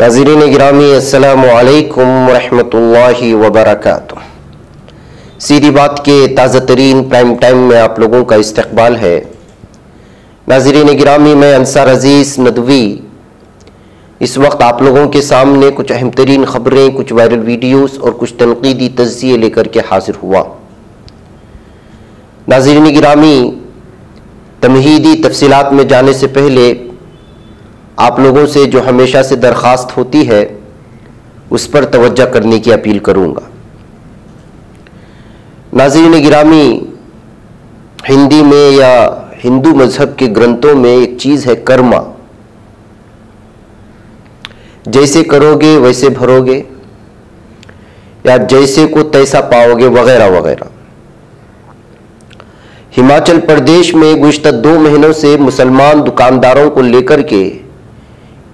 नाज़रीन गिरामी अस्सलामु अलैकुम रहमतुल्लाहि व बरकातुहू। सीधी बात के ताज़ा तरीन प्राइम टाइम में आप लोगों का इस्तकबाल है। नाज़रीन गिरामी, मैं अंसार अजीज़ नदवी इस वक्त आप लोगों के सामने कुछ अहम तरीन ख़बरें, कुछ वायरल वीडियोस और कुछ तनक़ीदी तज़किये लेकर के हाजिर हुआ। नाज़रीन गिरामी, तमहीदी तफसीलात में जाने से पहले आप लोगों से जो हमेशा से दरख्वास्त होती है उस पर तवज्जो करने की अपील करूँगा। नाज़रीन गिरामी, हिंदी में या हिंदू मज़हब के ग्रंथों में एक चीज़ है कर्मा। जैसे करोगे वैसे भरोगे या जैसे को तैसा पाओगे वगैरह वगैरह। हिमाचल प्रदेश में गुज़िश्ता 2 महीनों से मुसलमान दुकानदारों को लेकर के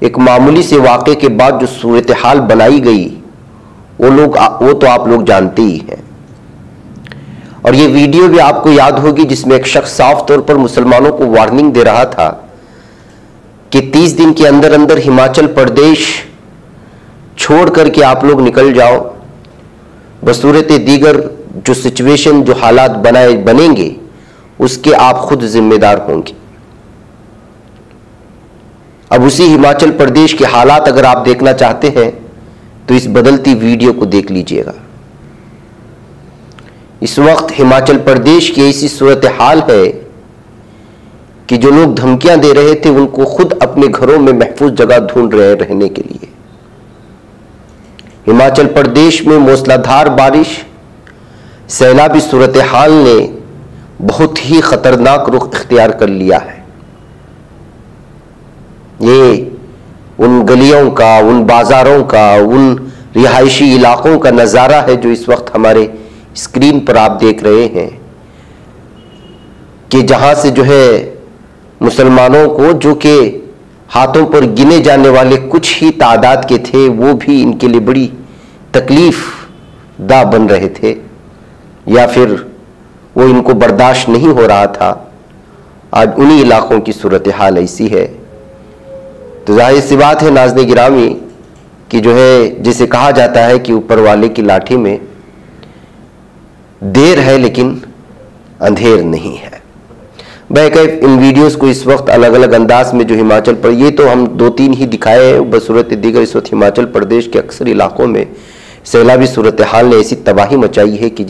एक मामूली से वाक़े के बाद जो सूरत हाल बनाई गई वो तो आप लोग जानते ही हैं। और ये वीडियो भी आपको याद होगी जिसमें एक शख्स साफ तौर पर मुसलमानों को वार्निंग दे रहा था कि 30 दिन के अंदर अंदर हिमाचल प्रदेश छोड़ करके आप लोग निकल जाओ, बसूरत दीगर जो सिचुएशन, जो हालात बनेंगे उसके आप खुद जिम्मेदार होंगे। अब उसी हिमाचल प्रदेश के हालात अगर आप देखना चाहते हैं तो इस बदलती वीडियो को देख लीजिएगा। इस वक्त हिमाचल प्रदेश की ऐसी सूरत हाल है कि जो लोग धमकियां दे रहे थे उनको खुद अपने घरों में महफूज जगह ढूंढ रहे हैं रहने के लिए। हिमाचल प्रदेश में मूसलाधार बारिश, सैलाबी सूरत हाल ने बहुत ही खतरनाक रुख इख्तियार कर लिया है। ये उन गलियों का, उन बाजारों का, उन रिहायशी इलाकों का नज़ारा है जो इस वक्त हमारे स्क्रीन पर आप देख रहे हैं कि जहां से जो है मुसलमानों को, जो कि हाथों पर गिने जाने वाले कुछ ही तादाद के थे, वो भी इनके लिए बड़ी तकलीफ दा बन रहे थे या फिर वो इनको बर्दाश्त नहीं हो रहा था। आज उन्हीं इलाकों की सूरत हाल ऐसी है। तो जाहिर सी बात है नाज़रीन गिरामी कि जो है, जिसे कहा जाता है कि ऊपर वाले की लाठी में देर है लेकिन अंधेर नहीं है। बैकैफ इन वीडियोस को इस वक्त अलग अलग अंदाज में जो हिमाचल पर, ये तो हम 2-3 ही दिखाए हैं, बसूरत दीगर इस वक्त हिमाचल प्रदेश के अक्सर इलाकों में सैलाबी सूरत हाल ने ऐसी तबाही मचाई है कि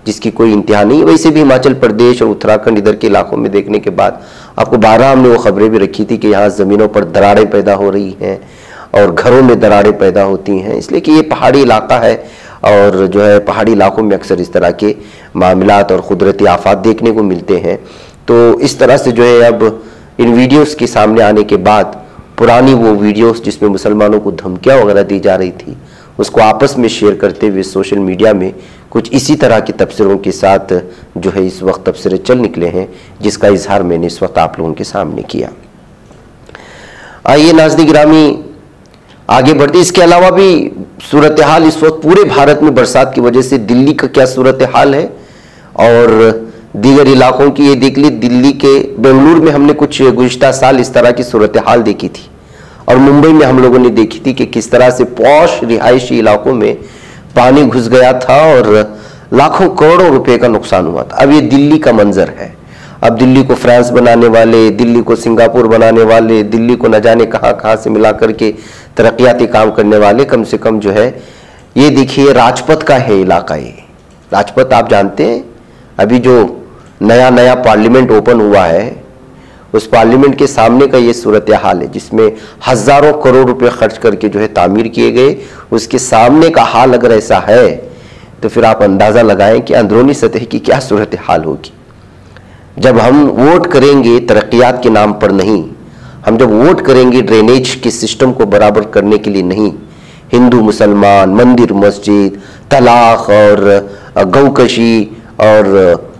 जिसकी कोई इंतहा नहीं। वैसे भी हिमाचल प्रदेश और उत्तराखंड इधर के इलाकों में देखने के बाद आपको 12 हमने वो खबरें भी रखी थी कि यहाँ ज़मीनों पर दरारें पैदा हो रही हैं और घरों में दरारें पैदा होती हैं, इसलिए कि ये पहाड़ी इलाका है और जो है पहाड़ी इलाकों में अक्सर इस तरह के मामलात और कुदरती आफात देखने को मिलते हैं। तो इस तरह से जो है अब इन वीडियोस के सामने आने के बाद पुरानी वो वीडियोस जिसमें मुसलमानों को धमकियाँ वगैरह दी जा रही थी उसको आपस में शेयर करते हुए सोशल मीडिया में कुछ इसी तरह के तबसरों के साथ जो है इस वक्त तबसरे चल निकले हैं, जिसका इजहार मैंने इस वक्त आप लोगों के सामने किया। आइए नाज़रीन गिरामी आगे बढ़ते। इसके अलावा भी सूरत हाल इस वक्त पूरे भारत में बरसात की वजह से दिल्ली का क्या सूरत हाल है और दीगर इलाकों की ये देख ली। दिल्ली के बेंगलुरु में हमने कुछ गुज़िश्ता साल इस तरह की सूरत हाल देखी थी और मुंबई में हम लोगों ने देखी थी कि किस तरह से पॉश रिहायशी इलाकों में पानी घुस गया था और लाखों करोड़ों रुपए का नुकसान हुआ था। अब ये दिल्ली का मंजर है। अब दिल्ली को फ्रांस बनाने वाले, दिल्ली को सिंगापुर बनाने वाले, दिल्ली को न जाने कहाँ से मिला करके तरक्याती काम करने वाले, कम से कम जो है ये देखिए राजपथ का है इलाका। ये राजपथ आप जानते हैं, अभी जो नया पार्लियामेंट ओपन हुआ है उस पार्लियामेंट के सामने का ये सूरत हाल है जिसमें हजारों करोड़ रुपए खर्च करके जो है तामीर किए गए। उसके सामने का हाल अगर ऐसा है तो फिर आप अंदाज़ा लगाएं कि अंदरूनी सतह की क्या सूरत हाल होगी। जब हम वोट करेंगे तरक्यात के नाम पर नहीं, हम जब वोट करेंगे ड्रेनेज के सिस्टम को बराबर करने के लिए नहीं, हिंदू मुसलमान, मंदिर मस्जिद, तलाक और गौकशी और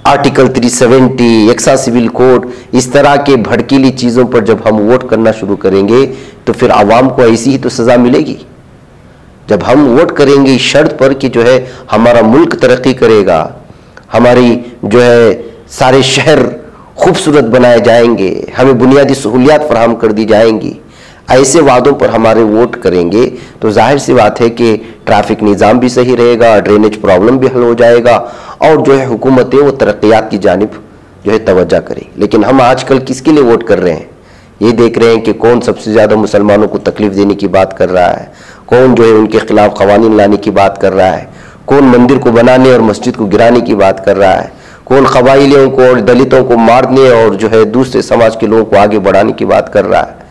आर्टिकल 370, एक्सा सिविल कोड, इस तरह के भड़कीली चीज़ों पर जब हम वोट करना शुरू करेंगे तो फिर आवाम को ऐसी ही तो सज़ा मिलेगी। जब हम वोट करेंगे इस शर्त पर कि जो है हमारा मुल्क तरक्की करेगा, हमारी जो है सारे शहर खूबसूरत बनाए जाएंगे, हमें बुनियादी सहूलियात फराहम कर दी जाएंगी, ऐसे वादों पर हमारे वोट करेंगे तो जाहिर सी बात है कि ट्रैफिक निज़ाम भी सही रहेगा, ड्रेनेज प्रॉब्लम भी हल हो जाएगा और जो है हुकूमतें वो तरक्यात की जानिब जो है तवज्जो करें। लेकिन हम आजकल किसके लिए वोट कर रहे हैं? ये देख रहे हैं कि कौन सबसे ज़्यादा मुसलमानों को तकलीफ देने की बात कर रहा है, कौन जो है उनके खिलाफ कवानीन लाने की बात कर रहा है, कौन मंदिर को बनाने और मस्जिद को गिराने की बात कर रहा है, कौन कबाइलियों को और दलितों को मारने और जो है दूसरे समाज के लोगों को आगे बढ़ाने की बात कर रहा है।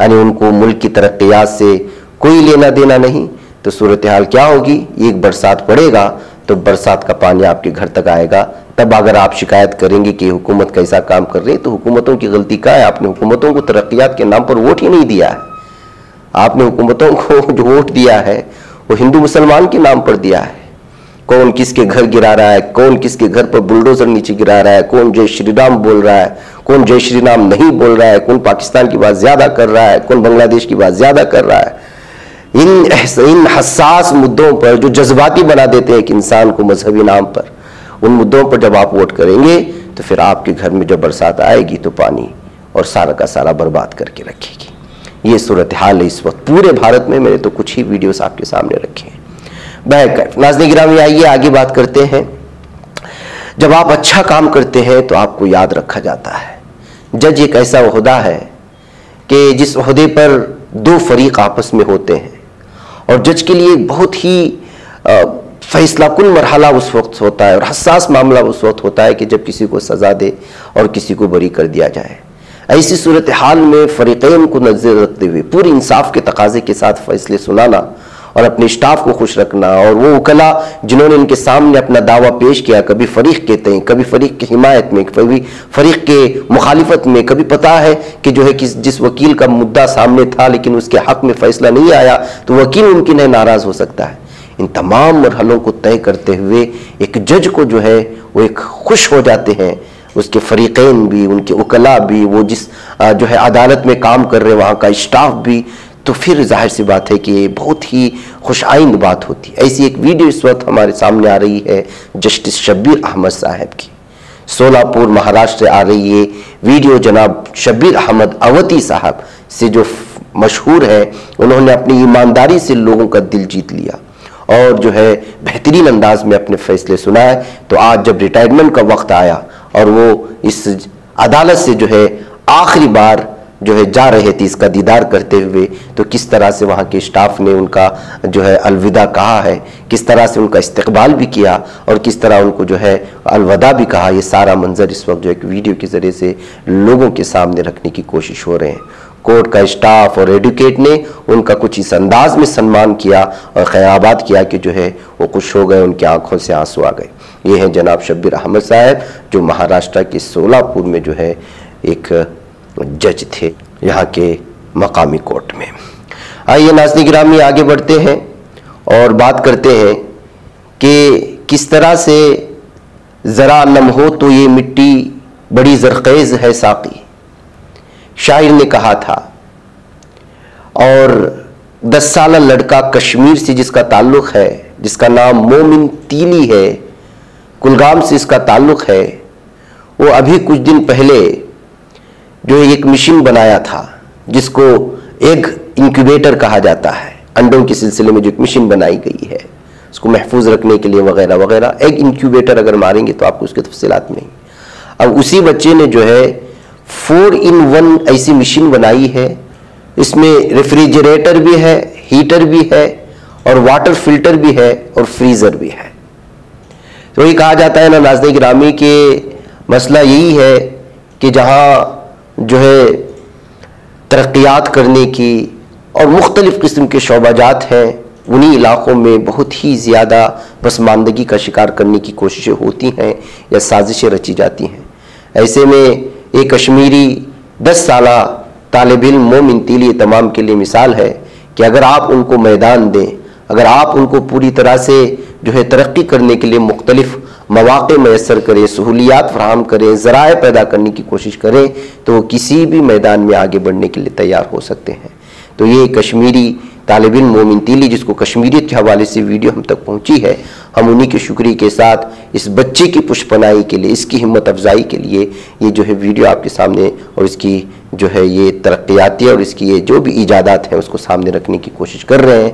यानी उनको मुल्क की तरक्यात से कोई लेना देना नहीं। तो सूरत हाल क्या होगी? एक बरसात पड़ेगा तो बरसात का पानी आपके घर तक आएगा। तब अगर आप शिकायत करेंगे कि हुकूमत कैसा काम कर रही है, तो हुकूमतों की गलती क्या है? आपने हुकूमतों को तरक्यात के नाम पर वोट ही नहीं दिया है। आपने हुकूमतों को जो वोट दिया है वो हिंदू मुसलमान के नाम पर दिया है। कौन किसके घर गिरा रहा है, कौन किसके घर पर बुलडोजर नीचे गिरा रहा है, कौन जय श्री राम बोल रहा है, कौन जय श्री राम नहीं बोल रहा है, कौन पाकिस्तान की बात ज्यादा कर रहा है, कौन बांग्लादेश की बात ज्यादा कर रहा है। इन हसास मुद्दों पर जो जज्बाती बना देते हैं एक इंसान को मजहबी नाम पर, उन मुद्दों पर जब आप वोट करेंगे तो फिर आपके घर में जब बरसात आएगी तो पानी और सारा का सारा बर्बाद करके रखेगी। ये सूरत हाल है इस वक्त पूरे भारत में। मैंने तो कुछ ही वीडियोस आपके सामने रखे हैं। नाज़रीन गिरामी, आइए आगे बात करते हैं। जब आप अच्छा काम करते हैं तो आपको याद रखा जाता है। जज एक ऐसा ओहदा है कि जिस ओहदे पर दो फरीक आपस में होते हैं और जज के लिए बहुत ही फैसला कुन मरहला उस वक्त होता है और हसास मामला उस वक्त होता है कि जब किसी को सजा दे और किसी को बरी कर दिया जाए। ऐसी सूरत हाल में फरीक़ैन को नजर रखते हुए पूरी इंसाफ के तकाजे के साथ फैसले सुनाना और अपने स्टाफ को खुश रखना, और वो वकला जिन्होंने इनके सामने अपना दावा पेश किया, कभी फरीक कहते हैं, कभी फरीक की हिमायत में, कभी फरीक के मुखालिफत में, कभी पता है कि जो है कि जिस वकील का मुद्दा सामने था लेकिन उसके हक में फैसला नहीं आया तो वकील मुमकिन है नाराज हो सकता है। इन तमाम मरहलों को तय करते हुए एक जज को जो है वो एक खुश हो जाते हैं, उसके फरीक़ैन भी, उनके वकला भी, वो जिस जो है अदालत में काम कर रहे वहाँ का स्टाफ भी। तो फिर जाहिर सी बात है कि ये बहुत ही खुश आइंद बात होती है। ऐसी एक वीडियो इस वक्त हमारे सामने आ रही है जस्टिस शब्बीर अहमद साहब की। सोलापुर महाराष्ट्र आ रही है वीडियो जनाब शब्बीर अहमद अवती साहब से जो मशहूर है। उन्होंने अपनी ईमानदारी से लोगों का दिल जीत लिया और जो है बेहतरीन अंदाज में अपने फैसले सुनाए। तो आज जब रिटायरमेंट का वक्त आया और वो इस अदालत से जो है आखिरी बार जो है जा रहे थे इसका दीदार करते हुए, तो किस तरह से वहाँ के स्टाफ ने उनका जो है अलविदा कहा है, किस तरह से उनका इस्तकबाल भी किया और किस तरह उनको जो है अलविदा भी कहा, ये सारा मंजर इस वक्त जो एक वीडियो के ज़रिए से लोगों के सामने रखने की कोशिश हो रहे हैं। कोर्ट का स्टाफ और एडवोकेट ने उनका कुछ इस अंदाज में सम्मान किया और खैराबाद किया कि जो है वो खुश हो गए, उनकी आंखों से आंसू आ गए। ये हैं जनाब शब्बीर अहमद साहब जो महाराष्ट्र के सोलापुर में जो है एक जज थे यहाँ के मकामी कोर्ट में। आइए नाज़रीन गिरामी आगे बढ़ते हैं और बात करते हैं कि किस तरह से ज़रा नम हो तो ये मिट्टी बड़ी ज़रख़ेज़ है साक़ी, शायर ने कहा था। और 10 साला लड़का कश्मीर से जिसका ताल्लुक़ है, जिसका नाम मोमिन तीली है, कुलगाम से इसका ताल्लुक़ है, वो अभी कुछ दिन पहले जो एक मशीन बनाया था जिसको एग इंक्यूबेटर कहा जाता है। अंडों के सिलसिले में जो एक मशीन बनाई गई है उसको महफूज रखने के लिए वगैरह वगैरह, एग इंक्यूबेटर अगर मारेंगे तो आपको उसके तफसीलात नहीं। अब उसी बच्चे ने जो है 4-in-1 ऐसी मशीन बनाई है। इसमें रेफ्रिजरेटर भी है, हीटर भी है और वाटर फिल्टर भी है और फ्रीज़र भी है। तो ये कहा जाता है ना नाज़रीन गिरामी के मसला यही है कि जहाँ जो है तरक्यात करने की और मुख्तलिफ़ किस्म के शोबाजात हैं, उन्हीं इलाक़ों में बहुत ही ज़्यादा पसमानदगी का शिकार करने की कोशिशें होती हैं या साजिशें रची जाती हैं। ऐसे में एक कश्मीरी 10 साला तालिब इल्म मोमिन तीली तमाम के लिए मिसाल है कि अगर आप उनको मैदान दें, अगर आप उनको पूरी तरह से जो है तरक्की करने के लिए मुख्तलिफ़ मौक़े मैसर करें, सहूलियात फराहम करें, ज़राए पैदा करने की कोशिश करें, तो वो किसी भी मैदान में आगे बढ़ने के लिए तैयार हो सकते हैं। तो ये कश्मीरी तालिब इल्म मोमिन तीली, जिसको कश्मीरियत के हवाले से वीडियो हम तक पहुंची है, हम उन्हीं के शुक्रिया के साथ इस बच्चे की पुष्पनाई के लिए, इसकी हिम्मत अफजाई के लिए ये जो है वीडियो आपके सामने और इसकी जो है ये तरक्याती और इसकी ये जो भी ईजादात हैं उसको सामने रखने की कोशिश कर रहे हैं,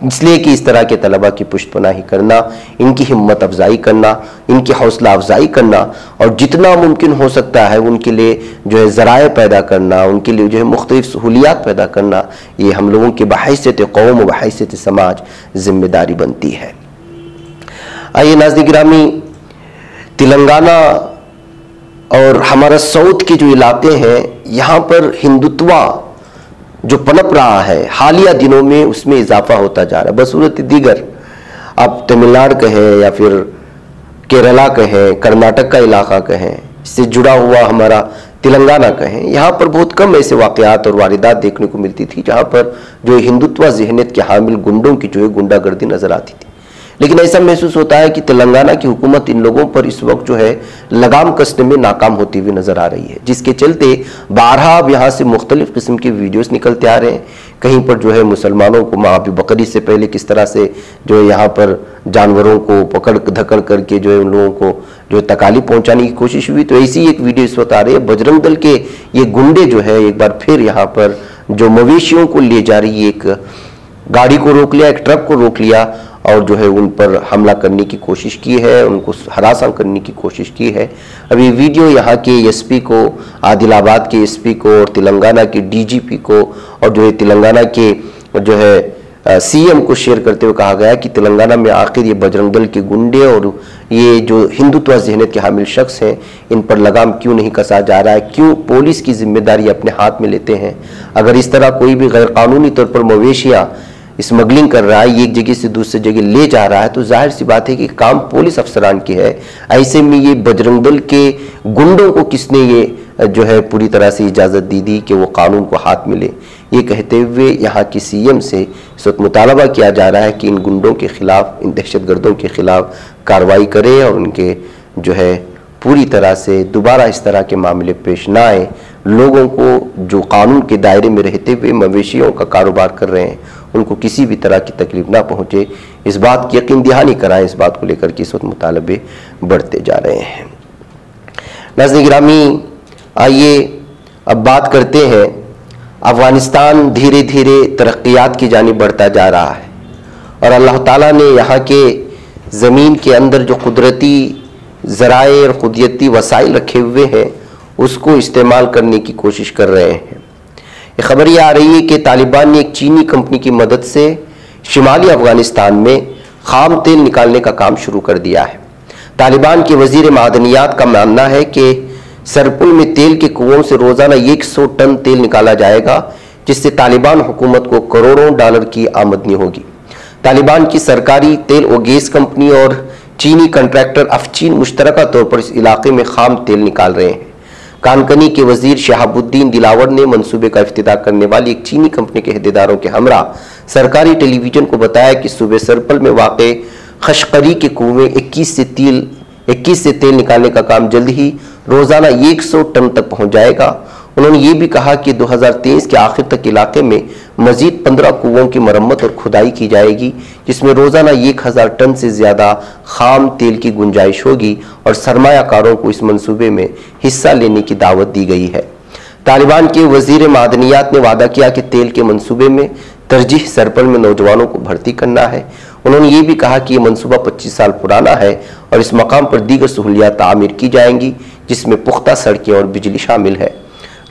इसलिए कि इस तरह के तलबा की पुष्पनाही करना, इनकी हिम्मत अफजाई करना, इनकी हौसला अफजाई करना और जितना मुमकिन हो सकता है उनके लिए जो है ज़राए पैदा करना, उनके लिए जो है मुख्तलिफ सहूलियात पैदा करना, ये हम लोगों की बहैसियत कौम व बहैसियत समाज जिम्मेदारी बनती है। आइए नाज़रीन गिरामी, तेलंगाना और हमारा साउथ के जो इलाके हैं यहाँ पर हिंदुत्वा जो पनप रहा है हालिया दिनों में, उसमें इजाफा होता जा रहा है। बसूरत दीगर आप तमिलनाडु कहें या फिर केरला कहें, कर्नाटक का इलाका कहें, इससे जुड़ा हुआ हमारा तेलंगाना कहें, यहाँ पर बहुत कम ऐसे वाक़यात और वारदात देखने को मिलती थी जहाँ पर जो हिंदुत्व ज़हनियत के हामिल गुंडों की जो है गुंडागर्दी नजर आती थी। लेकिन ऐसा महसूस होता है कि तेलंगाना की हुकूमत इन लोगों पर इस वक्त जो है लगाम कसने में नाकाम होती हुई नजर आ रही है, जिसके चलते बारहा अब यहाँ से मुख्तलिफ किस्म के वीडियोस निकलते आ रहे हैं। कहीं पर जो है मुसलमानों को माँ बकरी से पहले किस तरह से जो है यहाँ पर जानवरों को पकड़ धकड़ करके जो है उन लोगों को जो तकालीफ पहुँचाने की कोशिश हुई, तो ऐसी एक वीडियो इस वक्त आ रही है। बजरंग दल के ये गुंडे जो है एक बार फिर यहाँ पर जो मवेशियों को ले जा रही एक गाड़ी को रोक लिया, एक ट्रक को रोक लिया और जो है उन पर हमला करने की कोशिश की है, उनको हरासा करने की कोशिश की है। अब ये वीडियो यहाँ के एसपी को, आदिलाबाद के एसपी को और तेलंगाना के डीजीपी को और जो है तेलंगाना के जो है सीएम को शेयर करते हुए कहा गया कि तेलंगाना में आखिर ये बजरंग दल के गुंडे और ये जो हिंदुत्व ज़हनियत के हामिल शख्स हैं इन पर लगाम क्यों नहीं कसा जा रहा है, क्यों पुलिस की जिम्मेदारी अपने हाथ में लेते हैं। अगर इस तरह कोई भी गैर कानूनी तौर पर मवेशियाँ स्मगलिंग कर रहा है, एक जगह से दूसरी जगह ले जा रहा है, तो जाहिर सी बात है कि काम पुलिस अफसरान की है। ऐसे में ये बजरंग दल के गुंडों को किसने ये जो है पूरी तरह से इजाज़त दी कि वो कानून को हाथ में ले। ये कहते हुए यहाँ की सीएम से इस वक्त मुतालबा किया जा रहा है कि इन गुंडों के खिलाफ, इन दहशतगर्दों के खिलाफ कार्रवाई करे और उनके जो है पूरी तरह से दोबारा इस तरह के मामले पेश ना आए। लोगों को जो कानून के दायरे में रहते हुए मवेशियों का कारोबार कर रहे हैं उनको किसी भी तरह की तकलीफ ना पहुंचे, इस बात की यकीन दहानी कराएं। इस बात को लेकर के इस वक्त मुतालबे बढ़ते जा रहे हैं। नाज़रीन गिरामी, आइए अब बात करते हैं, अफ़गानिस्तान धीरे धीरे तरक्यात की जानिब बढ़ता जा रहा है और अल्लाह ताला ने यहाँ के ज़मीन के अंदर जो कुदरती ज़राए और कुदरती वसाइल रखे हुए हैं उसको इस्तेमाल करने की कोशिश कर रहे हैं। ये खबर ये आ रही है कि तालिबान ने एक चीनी कंपनी की मदद से शिमाली अफगानिस्तान में खाम तेल निकालने का काम शुरू कर दिया है। तालिबान के वजीर मादनियात का मानना है कि सरपुल में तेल के कुओं से रोजाना 100 टन तेल निकाला जाएगा, जिससे तालिबान हुकूमत को करोड़ों डॉलर की आमदनी होगी। तालिबान की सरकारी तेल और गैस कंपनी और चीनी कंट्रैक्टर अफचीन मुश्तरका तौर पर इस इलाके में खाम तेल निकाल रहे हैं। कानकनी के वजीर शहाबुद्दीन दिलावर ने मंसूबे का इफ्तिताह करने वाली एक चीनी कंपनी के अहदेदारों के हमरा सरकारी टेलीविजन को बताया कि सूबे सरपल में वाक़े खशकरी के कुएं 21 से तेल निकालने का काम जल्द ही रोजाना 100 टन तक पहुंच जाएगा। उन्होंने ये भी कहा कि 2023 के आखिर तक इलाके में मजीद 15 कुओं की मरम्मत और खुदाई की जाएगी, जिसमें रोजाना 1000 टन से ज्यादा खाम तेल की गुंजाइश होगी और सरमायाकारों को इस मंसूबे में हिस्सा लेने की दावत दी गई है। तालिबान के वजीर मादनियात ने वादा किया कि तेल के मंसूबे में तरजीह सरपल में नौजवानों को भर्ती करना है। उन्होंने ये भी कहा कि यह मंसूबा 25 साल पुराना है और इस मकाम पर दीगर सहूलियात तामीर की जाएंगी, जिसमें पुख्ता सड़कें और बिजली शामिल है।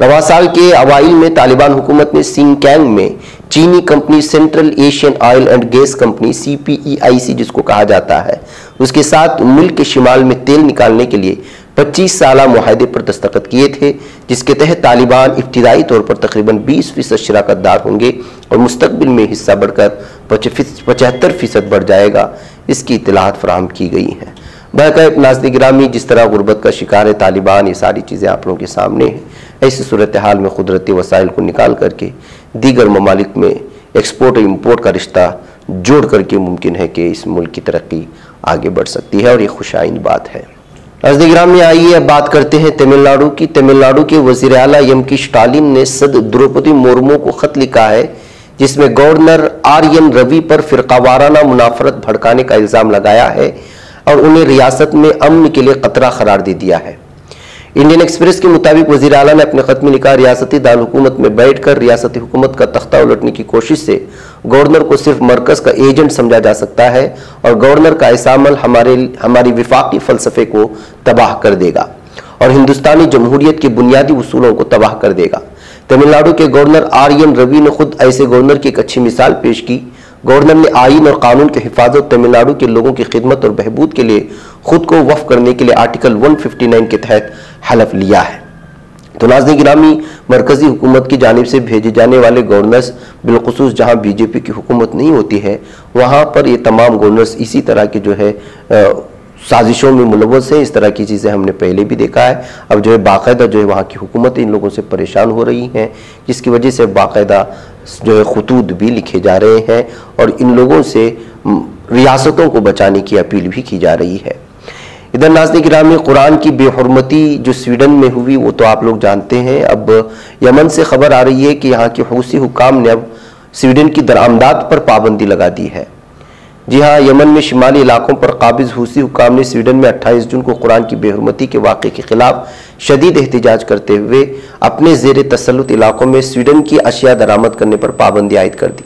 रवां साल के अवाइल में तालिबान हुकूमत ने सिंगकैंग में चीनी company central Asian oil and gas company CPEIC जिसको कहा जाता है, उसके साथ मुल्क के शिमाल में तेल निकालने के लिए 25 साला मुआहदे पर दस्तखत किए थे, जिसके तहत तालिबान इब्तिदाई तौर पर तकरीबन 20% शराकतदार होंगे और मुस्तकबिल में हिस्सा बढ़कर 75% बढ़ जाएगा। इसकी इत्तलाहत फराहम की गई हैं। बहरकैफ नाज़रीन गिरामी, जिस तरह गुर्बत का शिकार है तालिबान, ये सारी चीज़ें आप लोगों के सामने हैं। ऐसी सूरत हाल में कुदरती वसाइल को निकाल करके दीगर ममालिक में एक्सपोर्ट और इम्पोर्ट का रिश्ता जोड़ करके मुमकिन है कि इस मुल्क की तरक्की आगे बढ़ सकती है और ये खुशाइन बात है। नाज़रीन गिरामी, आइए अब बात करते हैं तमिलनाडु की। तमिलनाडु के वज़ीर आला एम के स्टालिन ने सद द्रौपदी मुर्मू को खत लिखा है जिसमें गवर्नर आर्यन रवि पर फिरकावाराना मुनाफरत भड़काने का इल्जाम लगाया है और उन्हें रियासत में अमन के लिए खतरा करार दे दिया है। इंडियन एक्सप्रेस के मुताबिक वज़ीर आला ने अपने खत में लिखा, रियासती दारुल-हुकूमत में बैठकर रियासती हुकूमत का तख्ता उलटने की कोशिश से गवर्नर को सिर्फ मरकज का एजेंट समझा जा सकता है और गवर्नर का ऐसा अमल हमारी विफाकी फलसफे को तबाह कर देगा और हिंदुस्तानी जमहूरियत के बुनियादी उसूलों को तबाह कर देगा। तमिलनाडु के गवर्नर आर्यन रवि ने खुद ऐसे गवर्नर की एक अच्छी मिसाल पेश की। गवर्नर ने आईन और कानून की हिफाजत, तमिलनाडु के लोगों की खिदमत और बहबूद के लिए खुद को वक्फ करने के लिए आर्टिकल 159 के तहत हलफ लिया है। तो नाज़रीन गिरामी, मरकजी हुकूमत की जानिब से भेजे जाने वाले गवर्नर्स, बिलखुसूस जहां बीजेपी की हुकूमत नहीं होती है, वहां पर ये तमाम गवर्नर्स इसी तरह के जो है साजिशों में मुलव्वस है। इस तरह की चीज़ें हमने पहले भी देखा है। अब जो है बाकायदा जो है वहाँ की हुकूमत इन लोगों से परेशान हो रही हैं, जिसकी वजह से बाकायदा जो है खतूत भी लिखे जा रहे हैं और इन लोगों से रियासतों को बचाने की अपील भी की जा रही है। इधर नाज़रीन गिरामी, कुरान की बेहुरमती जो स्वीडन में हुई वो तो आप लोग जानते हैं। अब यमन से खबर आ रही है कि यहाँ के हूसी हुकाम ने अब स्वीडन की दरामदात पर पाबंदी लगा दी है। जी हाँ, यमन में शिमाली इलाकों पर काबिज हूसी हुकाम ने स्वीडन में 28 जून को कुरान की बेहुरमती के वाक़े के खिलाफ शदीद एहतिजाज करते हुए अपने ज़ेर तसल्लुत इलाकों में स्वीडन की अशिया दरामद करने पर पाबंदी आयद कर दी।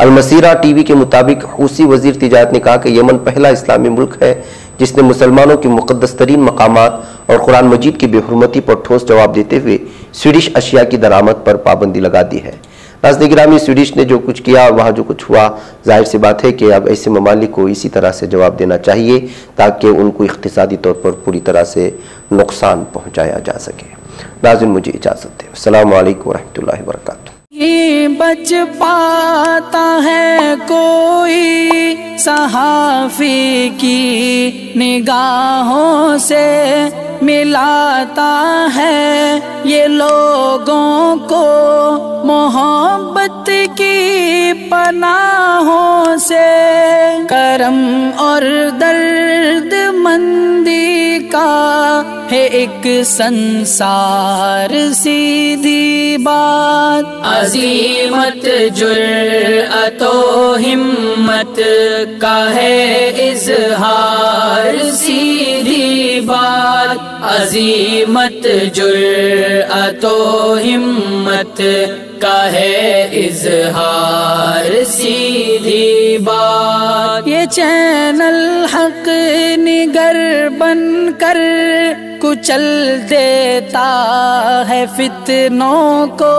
अलमसीरा टीवी के मुताबिक हूसी वजीर तिजारत ने कहा कि यमन पहला इस्लामी मुल्क है जिसने मुसलमानों की मुक़द्दस तरीन मकामात और कुरान मजीद की बेहुरमती पर ठोस जवाब देते हुए स्वीडिश अशिया की दरामद पर पाबंदी लगा दी है। नाज़रीन गिरामी, स्वीडिश ने जो कुछ किया, वहाँ जो कुछ हुआ, जाहिर सी बात है कि अब ऐसे ममालिक को इसी तरह से जवाब देना चाहिए ताकि उनको इक़्तिसादी तौर पर पूरी तरह से नुकसान पहुँचाया जा सके। नाज़रीन, मुझे इजाज़त दें। अस्सलामु अलैकुम वरहमतुल्लाहि वबरकातुहू। बच पाता है कोई सहाफ़ी की निगाहों से, मिलाता है ये लोगों को मोहब्बत की पनाहों से। करम और दर्द मंदी का है एक संसार सीधी बात, अज़ीमत जुर्अतो हिम्मत का है इज़हार सीधी बात, अज़ीमत जुर्अतो हिम्मत का है इज़हार सीधी बात। ये चैनल हक निगर बनकर कुचल देता है फितनों को।